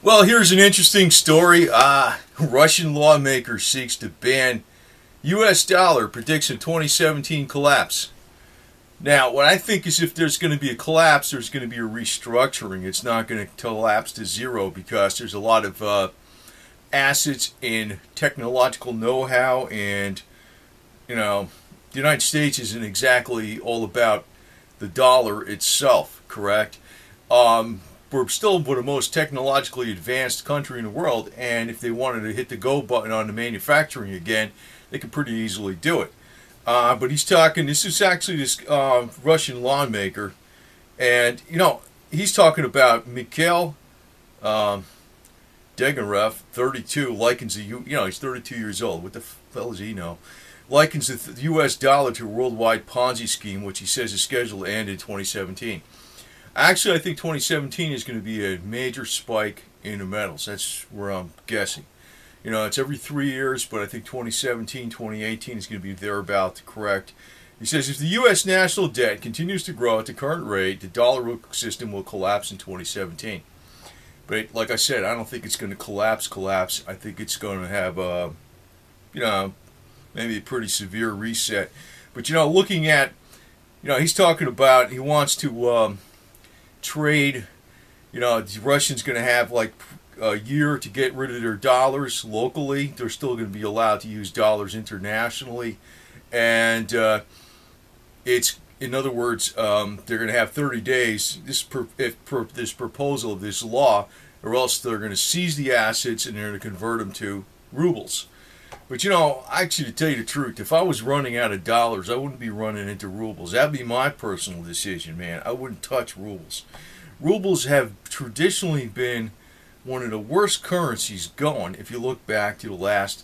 Well, here's an interesting story. Russian lawmaker seeks to ban U.S. dollar, predicts a 2017 collapse. Now, what I think is if there's going to be a collapse, there's going to be a restructuring. It's not going to collapse to zero because there's a lot of assets in technological know-how, and the United States isn't exactly all about the dollar itself. Correct? We're still one of the most technologically advanced country in the world, and if they wanted to hit the go button on the manufacturing again, they could pretty easily do it. But he's talking. This is actually this Russian lawmaker, and he's talking about Mikhail Degarev, 32, likens the he's 32 years old. What the hell does he know? Likens the U.S. dollar to a worldwide Ponzi scheme, which he says is scheduled to end in 2017. Actually, I think 2017 is going to be a major spike in the metals. That's where I'm guessing. It's every 3 years, but I think 2017, 2018 is going to be thereabout correct. He says if the U.S. national debt continues to grow at the current rate, the dollar system will collapse in 2017. But like I said, I don't think it's going to collapse. I think it's going to have maybe a pretty severe reset. But looking at, he's talking about he wants to trade. The Russians going to have like a year to get rid of their dollars locally. They're still going to be allowed to use dollars internationally, and it's in other words, they're going to have 30 days. This proposal of this law, or else they're going to seize the assets and they're going to convert them to rubles. But actually, to tell you the truth, if I was running out of dollars, I wouldn't be running into rubles. That'd be my personal decision, man. I wouldn't touch rubles. Rubles have traditionally been one of the worst currencies going. If you look back to the last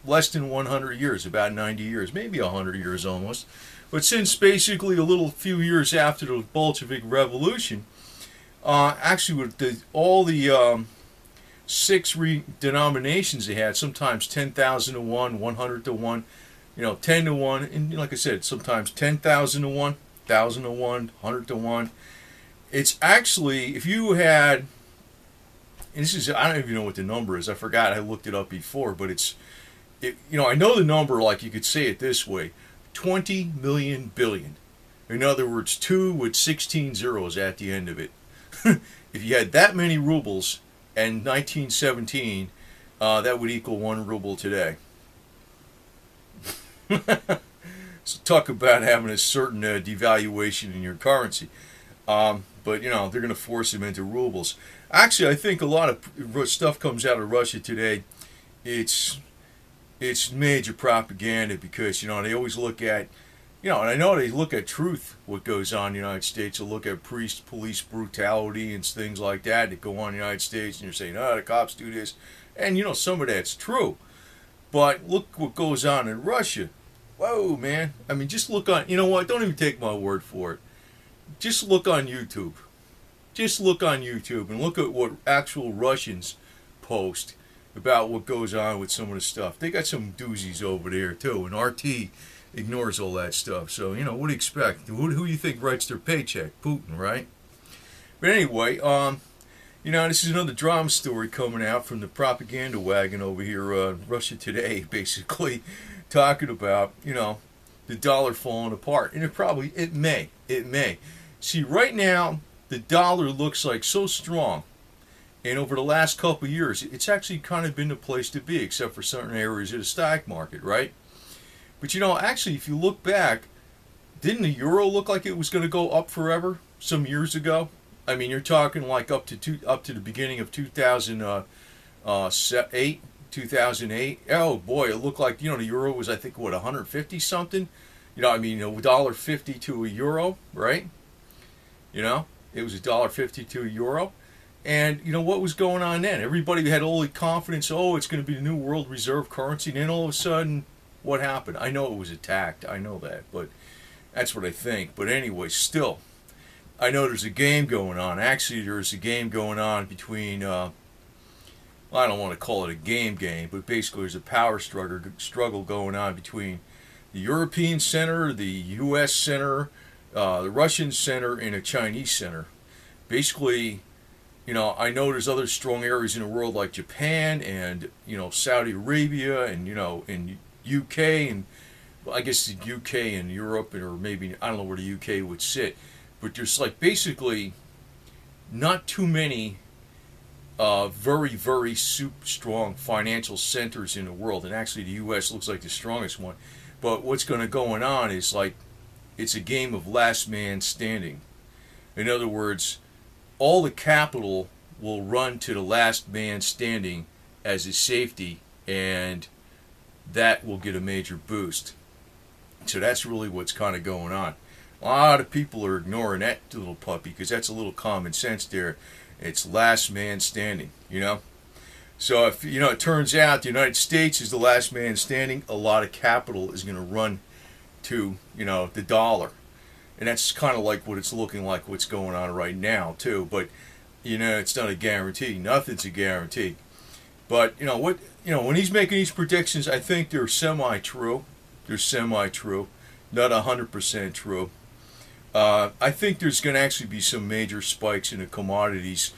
less than 100 years, about 90 years, maybe 100 years almost. But since basically a little few years after the Bolshevik Revolution, actually with all the six denominations they had, sometimes 10,000 to 1, 100 to 1, 10 to 1, and like I said, sometimes 10,000 to 1, 1,000 to 1, 100 to 1. It's actually, if you had, and this is, I don't even know what the number is, I forgot, I looked it up before, but I know the number, like you could say it this way, 20 million billion. In other words, 2 with 16 zeros at the end of it. If you had that many rubles in 1917, that would equal 1 ruble today. So talk about having a certain devaluation in your currency. But they're going to force them into rubles. Actually, I think a lot of stuff comes out of Russia today. It's major propaganda because they always look at, and I know they look at truth, what goes on in the United States. They look at police brutality and things like that go on in the United States, and you're saying, the cops do this, and some of that's true. But look what goes on in Russia. Whoa, man! I mean, just look on. You know what? Don't even take my word for it. Just look on YouTube. Just look on YouTube and look at what actual Russians post about what goes on with some of the stuff. They got some doozies over there too, and RT ignores all that stuff. So what do you expect? Who do you think writes their paycheck? Putin, right? But anyway, this is another drama story coming out from the propaganda wagon over here, Russia Today, basically talking about the dollar falling apart, and it may. See, right now the dollar looks like so strong. And over the last couple of years, it's actually kind of been the place to be, except for certain areas of the stock market, right? But actually, if you look back, didn't the euro look like it was going to go up forever some years ago? I mean, you're talking like up to the beginning of 2008, 2008. Oh boy, it looked like the euro was, I think, 150 something. $1.50 to a euro, right? It was $1.50 to a euro. And what was going on then? Everybody had all the confidence, it's going to be the new world reserve currency. And then all of a sudden, what happened? I know it was attacked. I know that. But that's what I think. But anyway, still, I know there's a game going on. Actually, there's a game going on between, I don't want to call it a game, but basically there's a power struggle going on between the European center, the U.S. center, the Russian center, and a Chinese center. Basically, I know there's other strong areas in the world like Japan and Saudi Arabia and in UK and well, I guess the UK and Europe or maybe I don't know where the UK would sit, but there's like basically not too many very very super strong financial centers in the world, and actually the U.S. looks like the strongest one. But what's going on is like it's a game of last man standing. In other words, all the capital will run to the last man standing as a safety, and that will get a major boost. So that's really what's kind of going on. A lot of people are ignoring that little puppy because that's a little common sense there. It's last man standing. So if it turns out the United States is the last man standing, a lot of capital is going to run to the dollar, and that's kind of like what it's looking like. What's going on right now too, but it's not a guarantee. Nothing's a guarantee. But when he's making these predictions, I think they're semi-true. They're semi-true, not 100% true. I think there's going to actually be some major spikes in the commodities.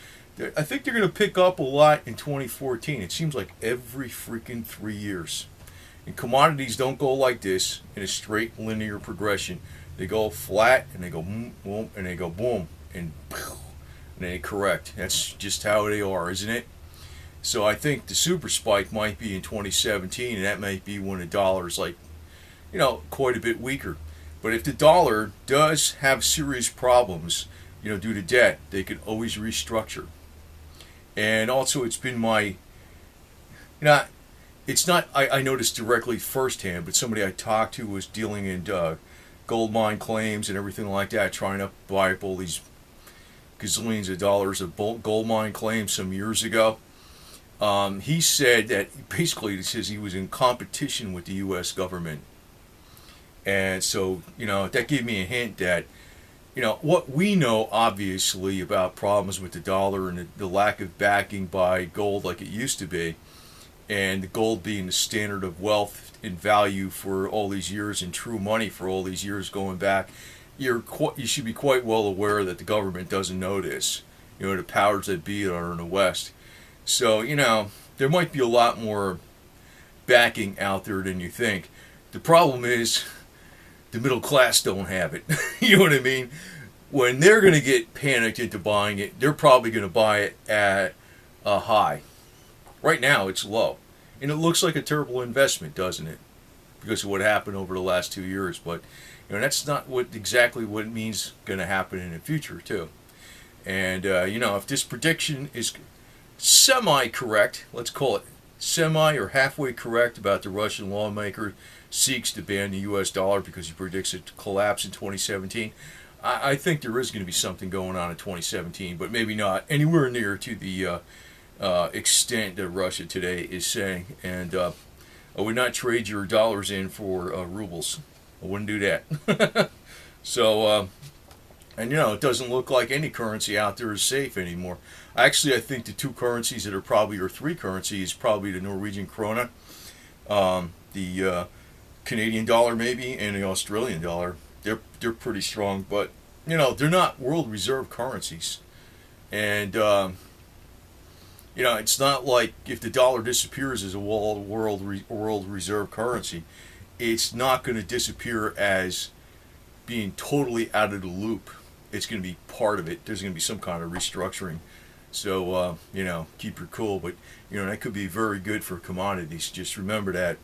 I think they're going to pick up a lot in 2014. It seems like every freaking 3 years. And commodities don't go like this in a straight linear progression. They go flat and they go boom, boom, and they go boom, and they correct. That's just how they are, isn't it? So I think the super spike might be in 2017, and that might be when the dollar's like, quite a bit weaker. But if the dollar does have serious problems, due to debt, they can always restructure. And also, it's been it's not, I noticed directly firsthand, but somebody I talked to was dealing in gold mine claims and everything like that, trying to buy up all these gazillions of dollars of gold mine claims some years ago. He said that basically, he says he was in competition with the U.S. government. And so, that gave me a hint that, what we know, obviously, about problems with the dollar and the lack of backing by gold like it used to be, and the gold being the standard of wealth and value for all these years and true money for all these years going back, you should be quite well aware that the government doesn't know this. The powers that be are in the West. So, there might be a lot more backing out there than you think. The problem is the middle class don't have it. You know what I mean? When they're going to get panicked into buying it, they're probably going to buy it at a high. Right now, it's low. And it looks like a terrible investment, doesn't it? Because of what happened over the last 2 years. But that's not exactly what it means going to happen in the future, too. And, if this prediction is semi-correct, let's call it semi or halfway correct about the Russian lawmaker seeks to ban the U.S. dollar because he predicts it to collapse in 2017, I think there is going to be something going on in 2017, but maybe not anywhere near to the extent that Russia today is saying. And I would not trade your dollars in for rubles. I wouldn't do that. So, and it doesn't look like any currency out there is safe anymore. Actually, I think the two currencies that are probably, or three currencies, probably the Norwegian krona, the Canadian dollar maybe, and the Australian dollar. They're pretty strong, but they're not world reserve currencies. And it's not like if the dollar disappears as a world reserve currency, it's not going to disappear as being totally out of the loop. It's going to be part of it. There's going to be some kind of restructuring. So keep your cool, but that could be very good for commodities. Just remember that.